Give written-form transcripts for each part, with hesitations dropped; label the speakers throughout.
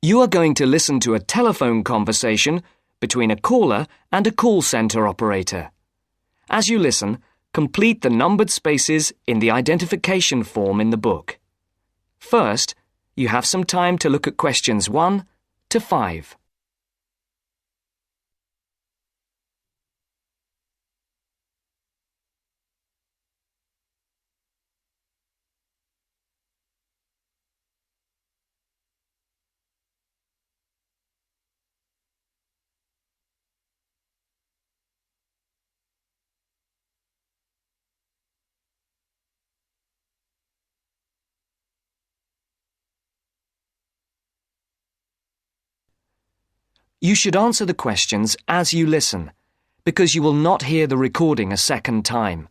Speaker 1: You are going to listen to a telephone conversation between a caller and a call centre operator. As you listen, complete the numbered spaces in the identification form in the book. First, you have some time to look at questions 1 to 5. You should answer the questions as you listen, because you will not hear the recording a second time.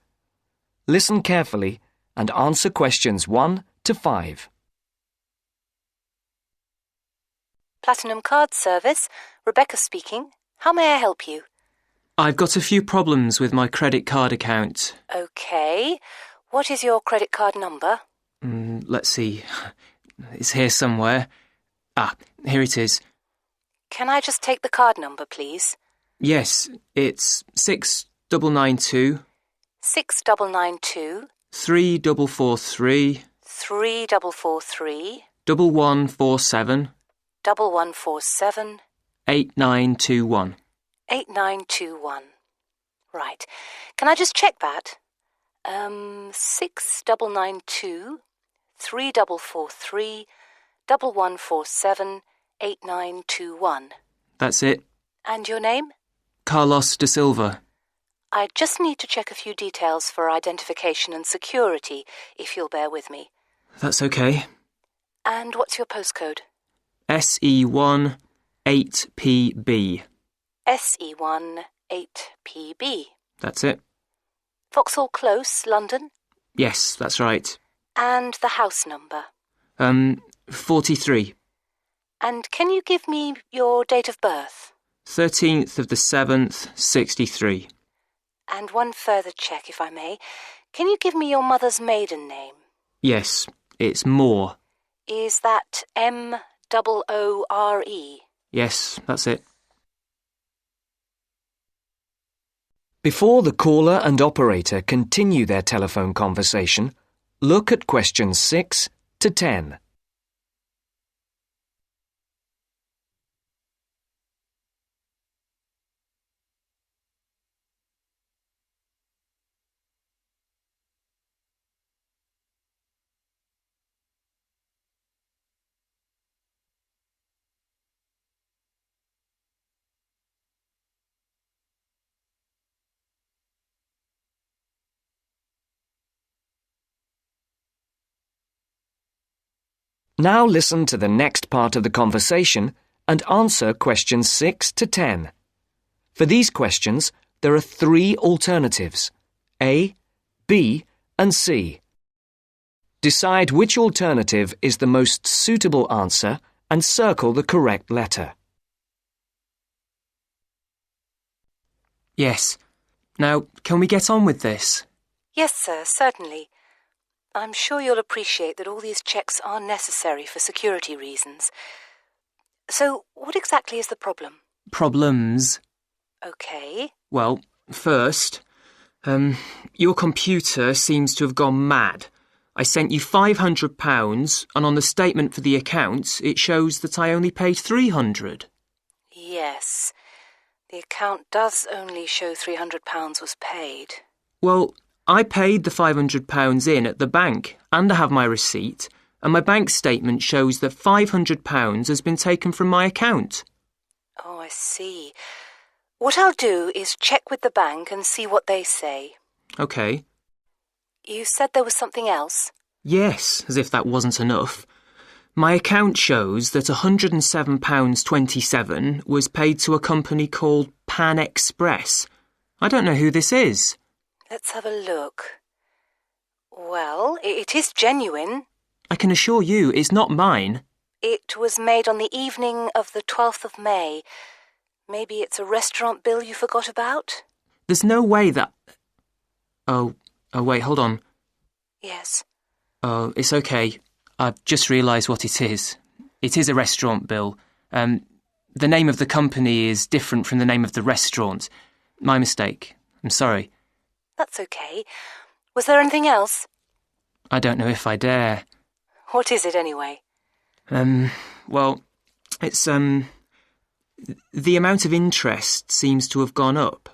Speaker 1: Listen carefully and answer questions 1 to 5.
Speaker 2: Platinum Card Service, Rebecca speaking. How may I help you?
Speaker 3: I've got a few problems with my credit card account.
Speaker 2: Okay. What is your credit card number?
Speaker 3: Let's see. It's here somewhere. Here it is.
Speaker 2: Can I just take the card number, please?
Speaker 3: Yes, it's 6992
Speaker 2: 6992
Speaker 3: 3443
Speaker 2: 3443
Speaker 3: 1147
Speaker 2: 1147
Speaker 3: 8921.
Speaker 2: 8921. Right. Can I just check that? 6992 3443 1147 8921.
Speaker 3: That's it.
Speaker 2: And your name?
Speaker 3: Carlos de Silva.
Speaker 2: I just need to check a few details for identification and security, if you'll bear with me.
Speaker 3: That's okay.
Speaker 2: And what's your postcode?
Speaker 3: SE1 8PB.
Speaker 2: SE1 8PB.
Speaker 3: That's it.
Speaker 2: Vauxhall Close, London?
Speaker 3: Yes, that's right.
Speaker 2: And the house number?
Speaker 3: 43.
Speaker 2: And can you give me your date of birth?
Speaker 3: 13th of the 7th, 63.
Speaker 2: And one further check, if I may. Can you give me your mother's maiden name?
Speaker 3: Yes, it's Moore.
Speaker 2: Is that Moore?
Speaker 3: Yes, that's it.
Speaker 1: Before the caller and operator continue their telephone conversation, look at questions 6 to 10. Now listen to the next part of the conversation and answer questions 6 to 10. For these questions, there are 3 alternatives: A, B, and C. Decide which alternative is the most suitable answer and circle the correct letter.
Speaker 3: Yes. Now, can we get on with this?
Speaker 2: Yes, sir, certainly. I'm sure you'll appreciate that all these checks are necessary for security reasons. So, what exactly is the problem?
Speaker 3: Problems?
Speaker 2: Okay.
Speaker 3: Well, first, your computer seems to have gone mad. I sent you £500 and on the statement for the account it shows that I only paid £300.
Speaker 2: Yes. The account does only show £300 was paid.
Speaker 3: Well, I paid the £500 in at the bank and I have my receipt, and my bank statement shows that £500 has been taken from my account.
Speaker 2: Oh, I see. What I'll do is check with the bank and see what they say.
Speaker 3: OK.
Speaker 2: You said there was something else?
Speaker 3: Yes, as if that wasn't enough. My account shows that £107.27 was paid to a company called Pan Express. I don't know who this is.
Speaker 2: Let's have a look. Well, it is genuine.
Speaker 3: I can assure you it's not mine.
Speaker 2: It was made on the evening of the 12th of May. Maybe it's a restaurant bill you forgot about?
Speaker 3: There's no way that... Oh, wait, hold on.
Speaker 2: Yes.
Speaker 3: Oh, it's okay. I've just realised what it is. It is a restaurant bill. The name of the company is different from the name of the restaurant. My mistake. I'm sorry.
Speaker 2: That's okay. Was there anything else?
Speaker 3: I don't know if I dare.
Speaker 2: What is it anyway?
Speaker 3: Well, it's, the amount of interest seems to have gone up.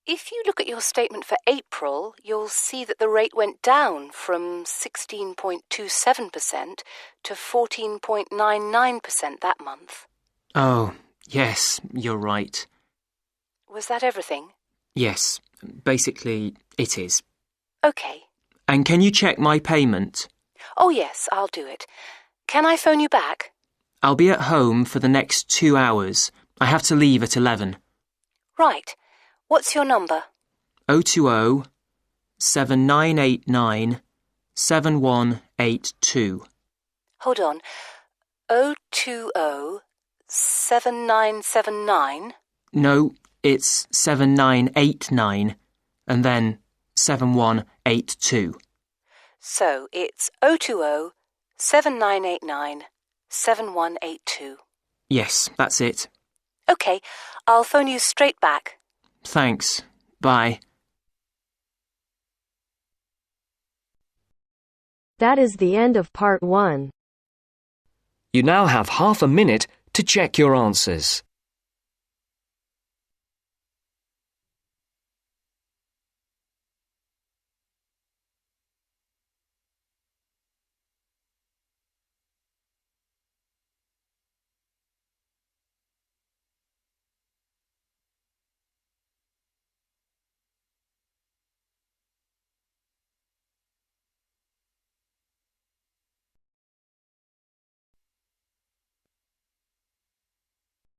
Speaker 2: If you look at your statement for April, you'll see that the rate went down from 16.27% to 14.99% that month.
Speaker 3: Oh, yes, you're right.
Speaker 2: Was that everything?
Speaker 3: Yes, basically it is.
Speaker 2: Okay.
Speaker 3: And can you check my payment?
Speaker 2: Oh yes, I'll do it. Can I phone you back?
Speaker 3: I'll be at home for the next 2 hours. I have to leave at 11.
Speaker 2: Right. What's your number?
Speaker 3: 020 7989 7182.
Speaker 2: Hold on. 020 7979?
Speaker 3: No, it's 7989 and then 7182.
Speaker 2: So it's 020 7989 7182.
Speaker 3: Yes, that's it.
Speaker 2: Okay, I'll phone you straight back.
Speaker 3: Thanks. Bye.
Speaker 4: That is the end of part 1.
Speaker 1: You now have half a minute to check your answers.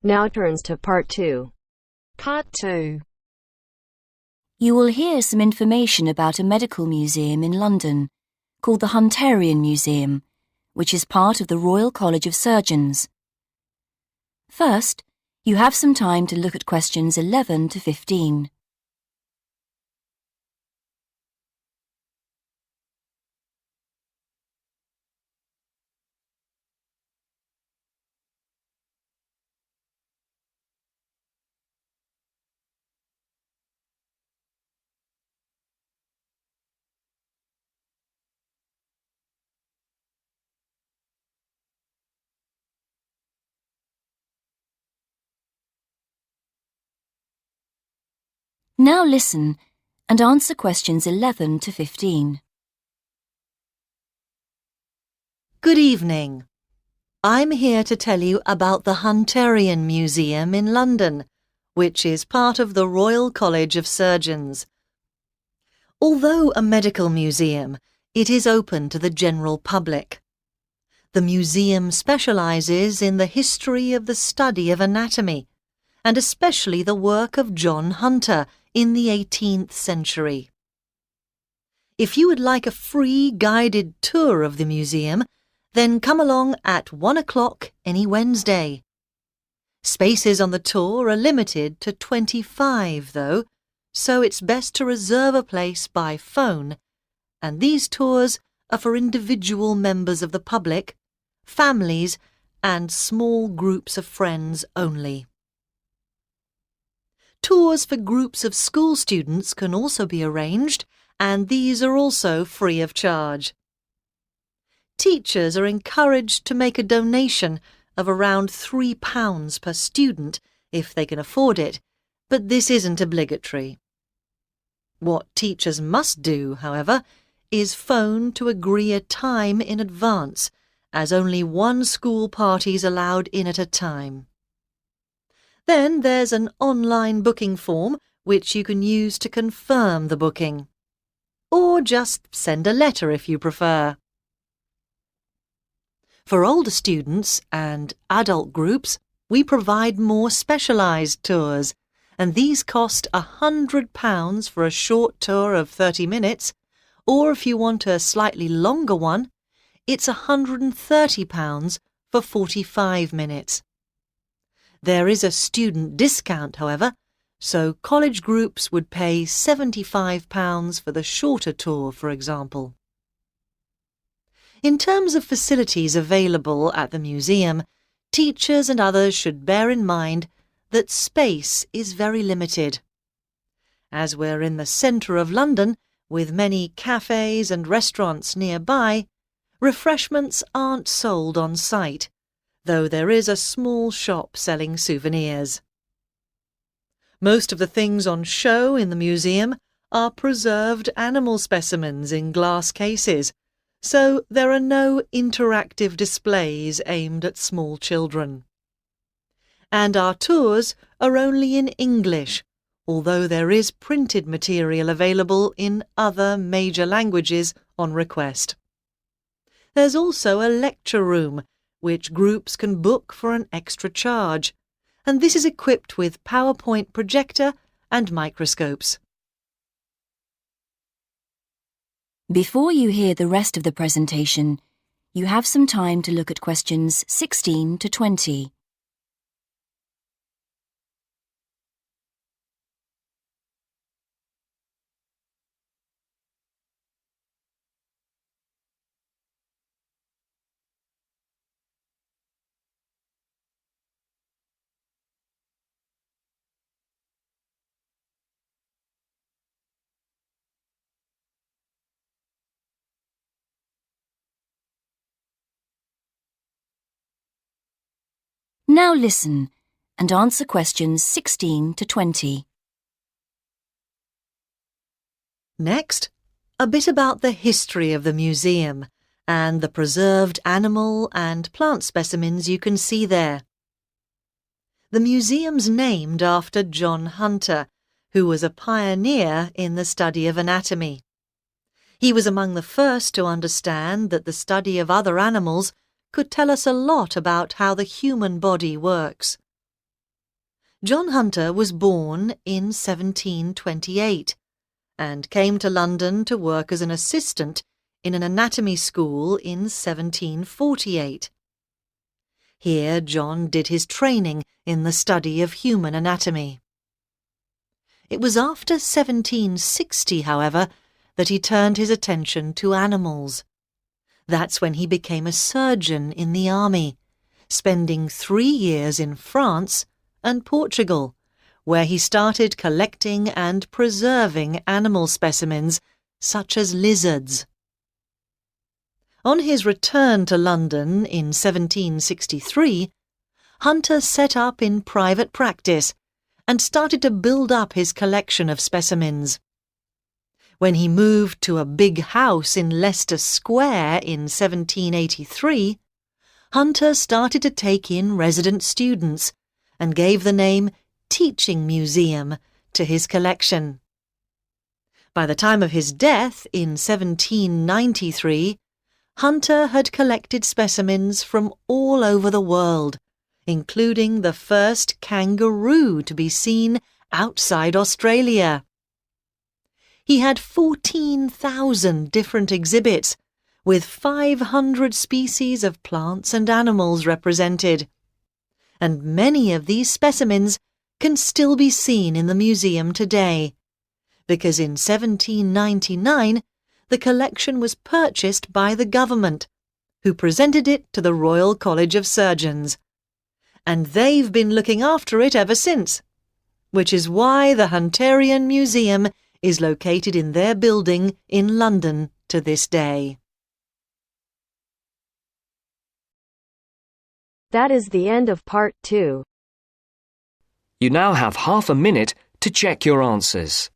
Speaker 4: Now turns to part 2.
Speaker 5: Part 2.
Speaker 6: You will hear some information about a medical museum in London called the Hunterian Museum, which is part of the Royal College of Surgeons. First, you have some time to look at questions 11 to 15. Now listen and answer questions 11 to 15.
Speaker 7: Good evening. I'm here to tell you about the Hunterian Museum in London, which is part of the Royal College of Surgeons. Although a medical museum, it is open to the general public. The museum specialises in the history of the study of anatomy, and especially the work of John Hunter in the 18th century. If you would like a free guided tour of the museum, then come along at 1 o'clock any Wednesday. Spaces on the tour are limited to 25 though, so it's best to reserve a place by phone, and these tours are for individual members of the public, families and small groups of friends only. Tours for groups of school students can also be arranged, and these are also free of charge. Teachers are encouraged to make a donation of around £3 per student if they can afford it, but this isn't obligatory. What teachers must do, however, is phone to agree a time in advance, as only one school party is allowed in at a time. Then there's an online booking form which you can use to confirm the booking. Or just send a letter if you prefer. For older students and adult groups, we provide more specialised tours, and these cost £100 for a short tour of 30 minutes, or if you want a slightly longer one, it's £130 for 45 minutes. There is a student discount, however, so college groups would pay £75 for the shorter tour, for example. In terms of facilities available at the museum, teachers and others should bear in mind that space is very limited. As we're in the centre of London, with many cafes and restaurants nearby, refreshments aren't sold on site, though there is a small shop selling souvenirs. Most of the things on show in the museum are preserved animal specimens in glass cases, so there are no interactive displays aimed at small children. And our tours are only in English, although there is printed material available in other major languages on request. There's also a lecture room, which groups can book for an extra charge, and this is equipped with PowerPoint projector and microscopes.
Speaker 6: Before you hear the rest of the presentation, you have some time to look at questions 16 to 20. Now listen and answer questions 16 to 20.
Speaker 7: Next, a bit about the history of the museum and the preserved animal and plant specimens you can see there. The museum's named after John Hunter, who was a pioneer in the study of anatomy. He was among the first to understand that the study of other animals could tell us a lot about how the human body works. John Hunter was born in 1728 and came to London to work as an assistant in an anatomy school in 1748. Here John did his training in the study of human anatomy. It was after 1760, however, that he turned his attention to animals. That's when he became a surgeon in the army, spending 3 years in France and Portugal, where he started collecting and preserving animal specimens such as lizards. On his return to London in 1763, Hunter set up in private practice and started to build up his collection of specimens. When he moved to a big house in Leicester Square in 1783, Hunter started to take in resident students and gave the name Teaching Museum to his collection. By the time of his death in 1793, Hunter had collected specimens from all over the world, including the first kangaroo to be seen outside Australia. He had 14,000 different exhibits, with 500 species of plants and animals represented. And many of these specimens can still be seen in the museum today, because in 1799 the collection was purchased by the government, who presented it to the Royal College of Surgeons. And they've been looking after it ever since, which is why the Hunterian Museum is located in their building in London to this day.
Speaker 4: That is the end of part 2.
Speaker 1: You now have half a minute to check your answers.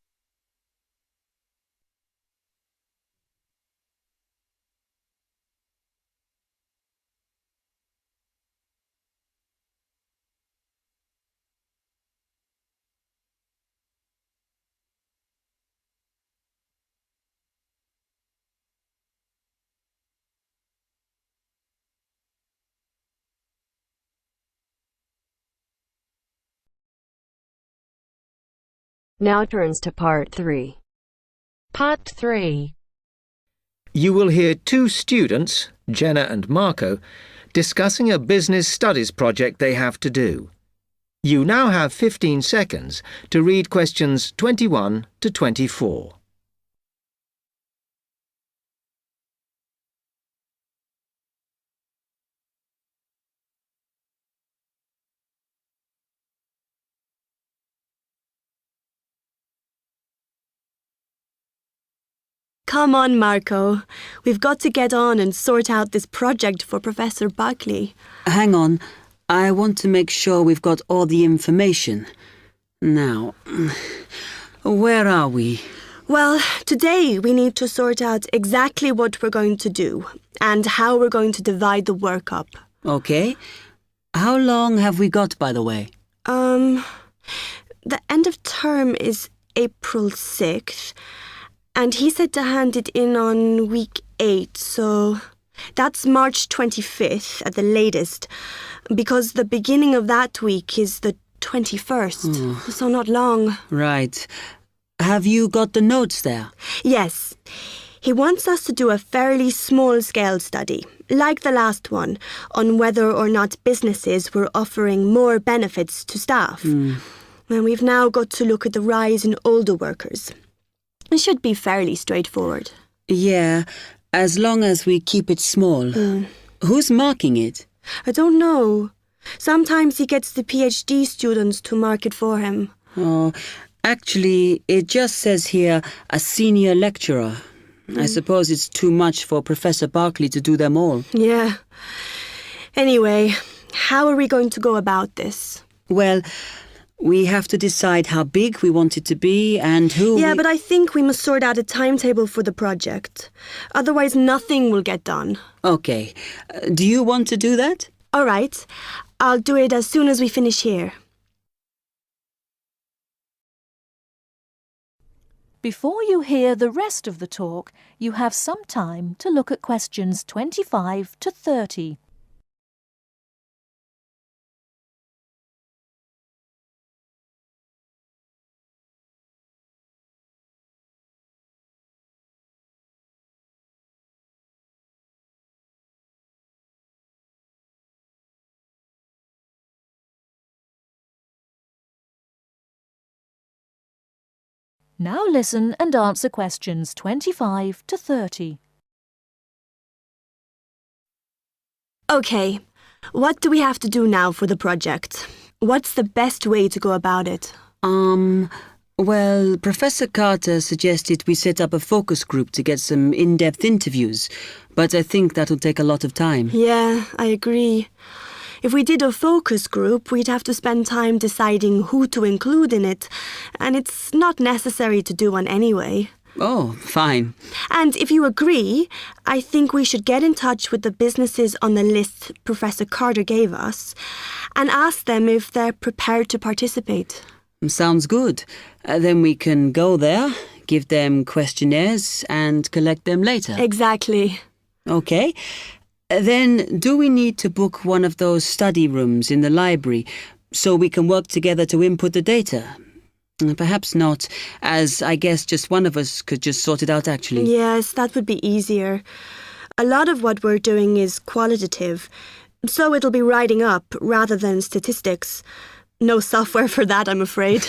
Speaker 4: Now turns to part 3.
Speaker 5: Part 3.
Speaker 8: You will hear 2 students, Jenna and Marco, discussing a business studies project they have to do. You now have 15 seconds to read questions 21 to 24.
Speaker 9: Come on, Marco. We've got to get on and sort out this project for Professor Buckley.
Speaker 10: Hang on. I want to make sure we've got all the information. Now, where are we?
Speaker 9: Well, today we need to sort out exactly what we're going to do and how we're going to divide the work up.
Speaker 10: Okay. How long have we got, by the way?
Speaker 9: The end of term is April 6th, and he said to hand it in on week 8, so that's March 25th at the latest, because the beginning of that week is the 21st, so not long.
Speaker 10: Right. Have you got the notes there?
Speaker 9: Yes. He wants us to do a fairly small-scale study, like the last one, on whether or not businesses were offering more benefits to staff. And we've now got to look at the rise in older workers. It should be fairly straightforward.
Speaker 10: Yeah, as long as we keep it small. Who's marking it?
Speaker 9: I don't know. Sometimes he gets the PhD students to mark it for him.
Speaker 10: Oh, actually, it just says here, a senior lecturer. I suppose it's too much for Professor Barclay to do them all.
Speaker 9: Yeah. Anyway, how are we going to go about this?
Speaker 10: Well, we have to decide how big we want it to be and who...
Speaker 9: Yeah, but I think we must sort out a timetable for the project. Otherwise, nothing will get done.
Speaker 10: Okay. Do you want to do that?
Speaker 9: All right. I'll do it as soon as we finish here.
Speaker 11: Before you hear the rest of the talk, you have some time to look at questions 25 to 30. Now listen and answer questions 25 to 30.
Speaker 9: Okay, what do we have to do now for the project? What's the best way to go about it?
Speaker 10: Well, Professor Carter suggested we set up a focus group to get some in-depth interviews, but I think that'll take a lot of time.
Speaker 9: Yeah, I agree. If we did a focus group, we'd have to spend time deciding who to include in it, and it's not necessary to do one anyway.
Speaker 10: Oh, fine.
Speaker 9: And if you agree, I think we should get in touch with the businesses on the list Professor Carter gave us and ask them if they're prepared to participate.
Speaker 10: Sounds good. Then we can go there, give them questionnaires and collect them later.
Speaker 9: Exactly.
Speaker 10: Okay. Then, do we need to book one of those study rooms in the library so we can work together to input the data? Perhaps not, as I guess just one of us could just sort it out actually.
Speaker 9: Yes, that would be easier. A lot of what we're doing is qualitative, so it'll be writing up rather than statistics. No software for that, I'm afraid.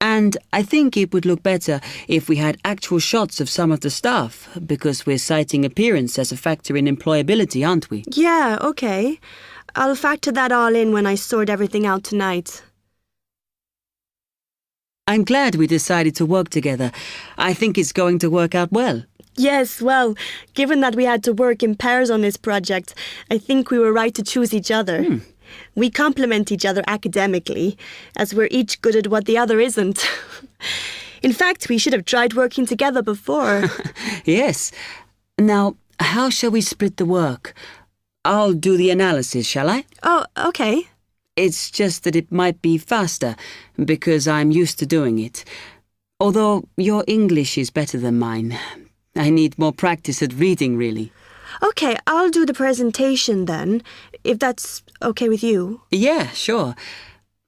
Speaker 10: And I think it would look better if we had actual shots of some of the staff, because we're citing appearance as a factor in employability, aren't we?
Speaker 9: Yeah, okay. I'll factor that all in when I sort everything out tonight.
Speaker 10: I'm glad we decided to work together. I think it's going to work out well.
Speaker 9: Yes, well, given that we had to work in pairs on this project, I think we were right to choose each other. We complement each other academically, as we're each good at what the other isn't. In fact, we should have tried working together before.
Speaker 10: Yes. Now, how shall we split the work? I'll do the analysis, shall I?
Speaker 9: Oh, okay.
Speaker 10: It's just that it might be faster, because I'm used to doing it. Although your English is better than mine. I need more practice at reading, really.
Speaker 9: Okay, I'll do the presentation then, if that's okay with you.
Speaker 10: Yeah, sure.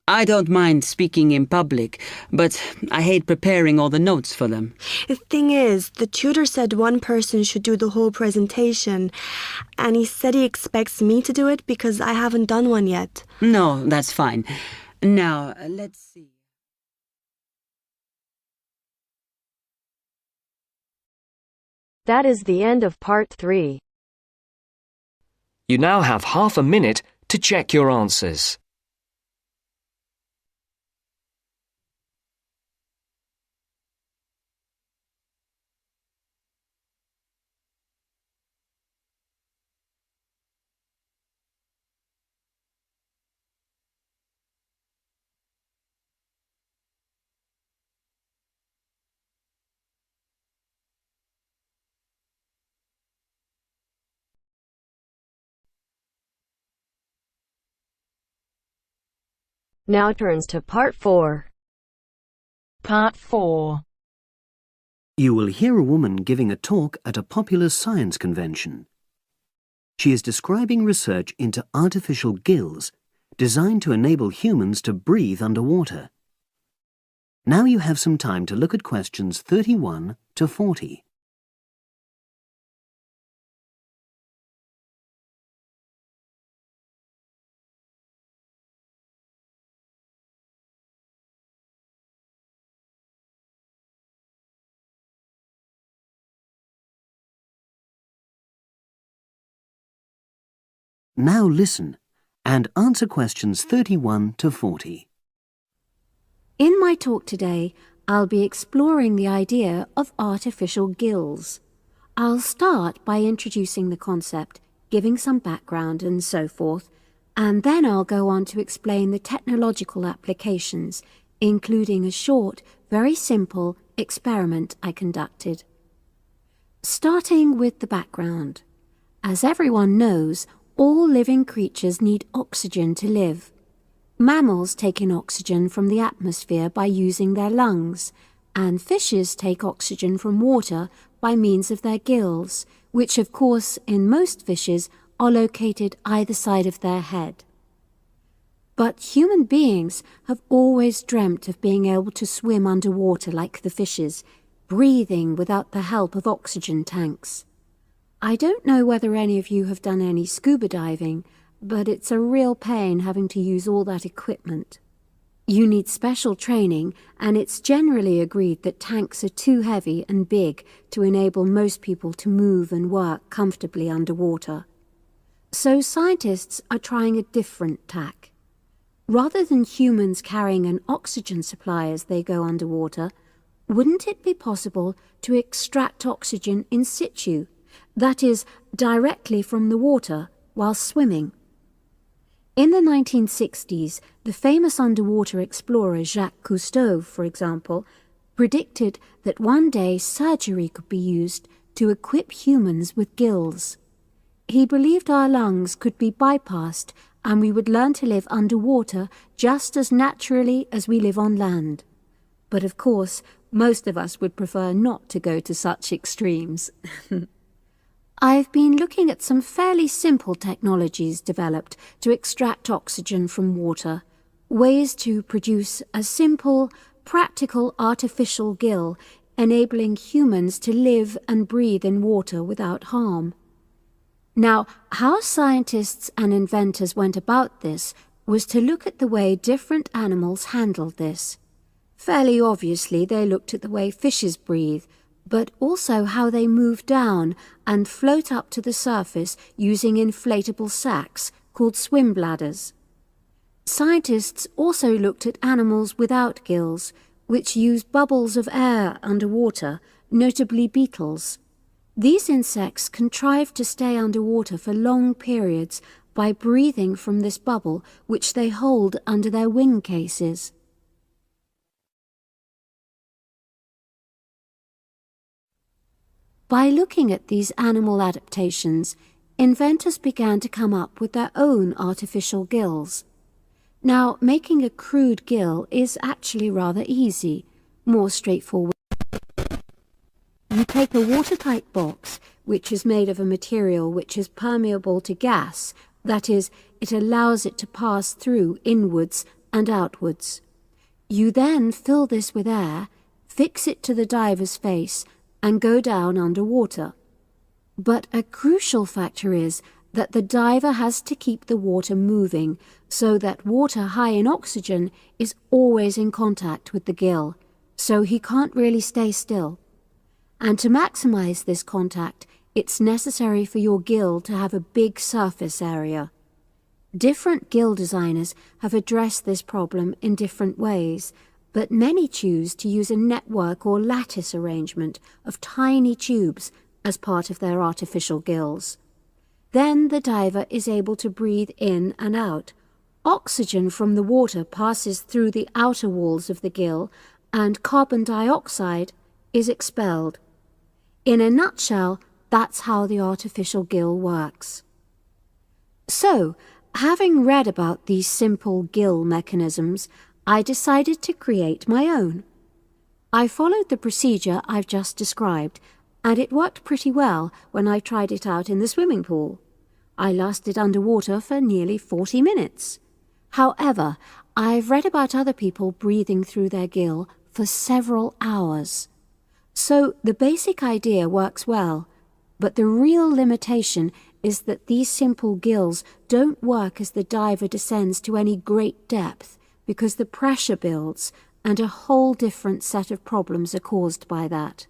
Speaker 10: I don't mind speaking in public, but I hate preparing all the notes for them.
Speaker 9: The thing is, the tutor said one person should do the whole presentation, and he said he expects me to do it because I haven't done one yet.
Speaker 10: No, that's fine. Now, let's see.
Speaker 4: That is the end of part 3.
Speaker 1: You now have half a minute to check your answers.
Speaker 4: Now turns to Part 4.
Speaker 5: Part 4.
Speaker 12: You will hear a woman giving a talk at a popular science convention. She is describing research into artificial gills designed to enable humans to breathe underwater. Now you have some time to look at questions 31 to 40. Now listen and answer questions 31 to 40.
Speaker 13: In my talk today, I'll be exploring the idea of artificial gills. I'll start by introducing the concept, giving some background and so forth, and then I'll go on to explain the technological applications, including a short, very simple experiment I conducted. Starting with the background. As everyone knows, all living creatures need oxygen to live. Mammals take in oxygen from the atmosphere by using their lungs, and fishes take oxygen from water by means of their gills, which of course in most fishes are located either side of their head. But human beings have always dreamt of being able to swim underwater like the fishes, breathing without the help of oxygen tanks. I don't know whether any of you have done any scuba diving, but it's a real pain having to use all that equipment. You need special training, and it's generally agreed that tanks are too heavy and big to enable most people to move and work comfortably underwater. So scientists are trying a different tack. Rather than humans carrying an oxygen supply as they go underwater, wouldn't it be possible to extract oxygen in situ? That is, directly from the water while swimming. In the 1960s, the famous underwater explorer Jacques Cousteau, for example, predicted that one day surgery could be used to equip humans with gills. He believed our lungs could be bypassed and we would learn to live underwater just as naturally as we live on land. But of course, most of us would prefer not to go to such extremes. I've been looking at some fairly simple technologies developed to extract oxygen from water, ways to produce a simple, practical artificial gill enabling humans to live and breathe in water without harm. Now, how scientists and inventors went about this was to look at the way different animals handled this. Fairly obviously, they looked at the way fishes breathe, but also how they move down and float up to the surface using inflatable sacs called swim bladders. Scientists also looked at animals without gills, which use bubbles of air underwater, notably beetles. These insects contrive to stay underwater for long periods by breathing from this bubble, which they hold under their wing cases. By looking at these animal adaptations, inventors began to come up with their own artificial gills. Now, making a crude gill is actually rather easy, more straightforward. You take a watertight box, which is made of a material which is permeable to gas, that is, it allows it to pass through inwards and outwards. You then fill this with air, fix it to the diver's face, and go down underwater. But a crucial factor is that the diver has to keep the water moving so that water high in oxygen is always in contact with the gill, so he can't really stay still. And to maximize this contact, it's necessary for your gill to have a big surface area. Different gill designers have addressed this problem in different ways, but many choose to use a network or lattice arrangement of tiny tubes as part of their artificial gills. Then the diver is able to breathe in and out. Oxygen from the water passes through the outer walls of the gill, and carbon dioxide is expelled. In a nutshell, that's how the artificial gill works. So, Having read about these simple gill mechanisms, I decided to create my own. I followed the procedure I've just described, and it worked pretty well when I tried it out in the swimming pool. I lasted underwater for nearly 40 minutes. However, I've read about other people breathing through their gill for several hours. So the basic idea works well, but the real limitation is that these simple gills don't work as the diver descends to any great depth because the pressure builds and a whole different set of problems are caused by that.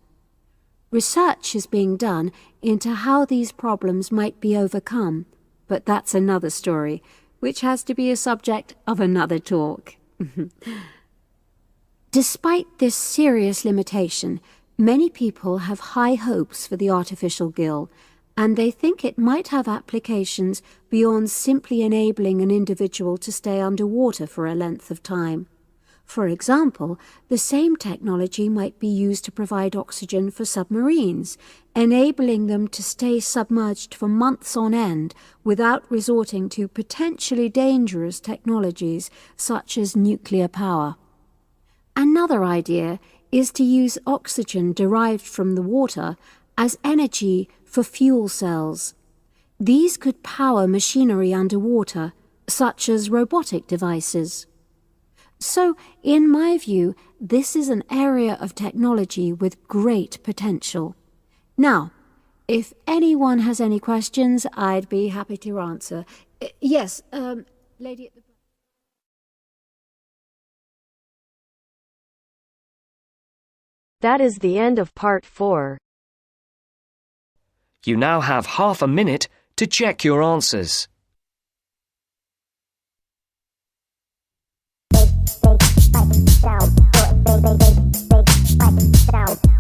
Speaker 13: Research is being done into how these problems might be overcome, but that's another story, which has to be a subject of another talk. Despite this serious limitation, many people have high hopes for the artificial gill, and they think it might have applications beyond simply enabling an individual to stay underwater for a length of time. For example, the same technology might be used to provide oxygen for submarines, enabling them to stay submerged for months on end without resorting to potentially dangerous technologies such as nuclear power. Another idea is to use oxygen derived from the water as energy for fuel cells. These could power machinery underwater, such as robotic devices. So, in my view, this is an area of technology with great potential. Now, if anyone has any questions, I'd be happy to answer. Yes, lady at the...
Speaker 4: That is the end of part 4.
Speaker 1: You now have half a minute to check your answers.
Speaker 14: Down.